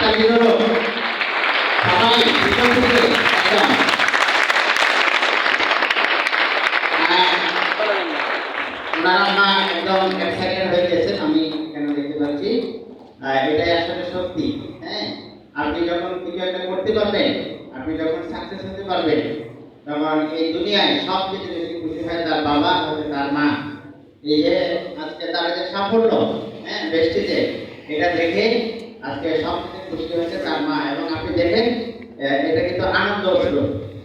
হাততালি হলো সবাই ভিতর থেকে একদম ওনারা মা একদম এক্সাইটেড হয়ে গেছেন, আমি কেন দেখতে পাচ্ছি। এটাই আসলে সত্যি। হ্যাঁ, আপনি যখন কিছু একটা করতে পারবেন, আপনি যখন সাকসেস হতে পারবেন, তখন এই দুনিয়ায় সবচেয়ে বেশি খুশি হয় তার বাবা হতে তার মা। এই যে আজকে তার যে সাফল্য, হ্যাঁ বেস্টিজে, এটা দেখে আজকে সবচেয়ে খুশি হয়েছে তার মা। এবং আপনি দেখেন এটা কিন্তু আনন্দ ছিল।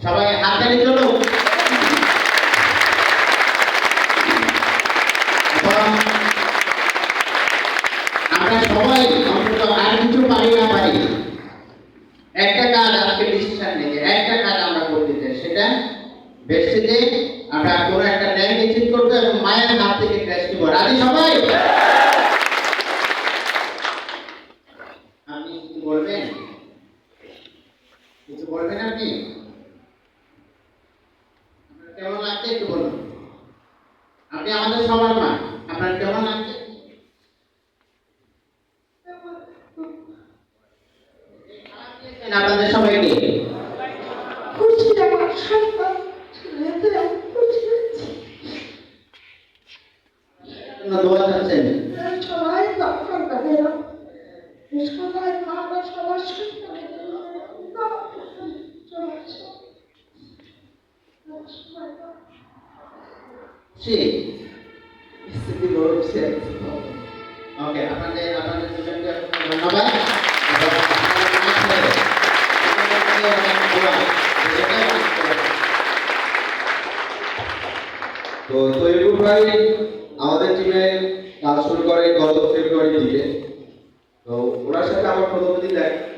সবাই হাততালি চলো। আমরা সবাই অন্তত আর কিছু পারি না পারি, একটা কাজ আজকে ডিসিশন নিয়ে একটা কাজ আমরা করতে চাই, সেটা বেস্টিজে আমরা কোনো একটা র্যাঙ্ক অ্যাচিভ করবো এবং মায়ের হাত থেকে ক্র্যাশ দিব। রাজি সবাই? আপনি কিছু বলবেন? কিছু বলবেন আপনি? আপনার কেমন লাগছে একটু বলুন। আপনি আমাদের সবার মা, আপনার কেমন লাগছে? আপনাদের সবাইকে খুশি আমার সন্তান ছেলেতে আমি খুশি হয়েছি। দোয়া চাচ্ছেন সবাই দরকার তাদের সবাই মারা সবার সন্তান ওকে, আপনাদের দুজনকে ধন্যবাদ। তো তৈবুর ভাই আমাদের টিমে কাজ শুরু করে গত ফেব্রুয়ারি থেকে। তো ওনার সাথে আমার প্রথম দিন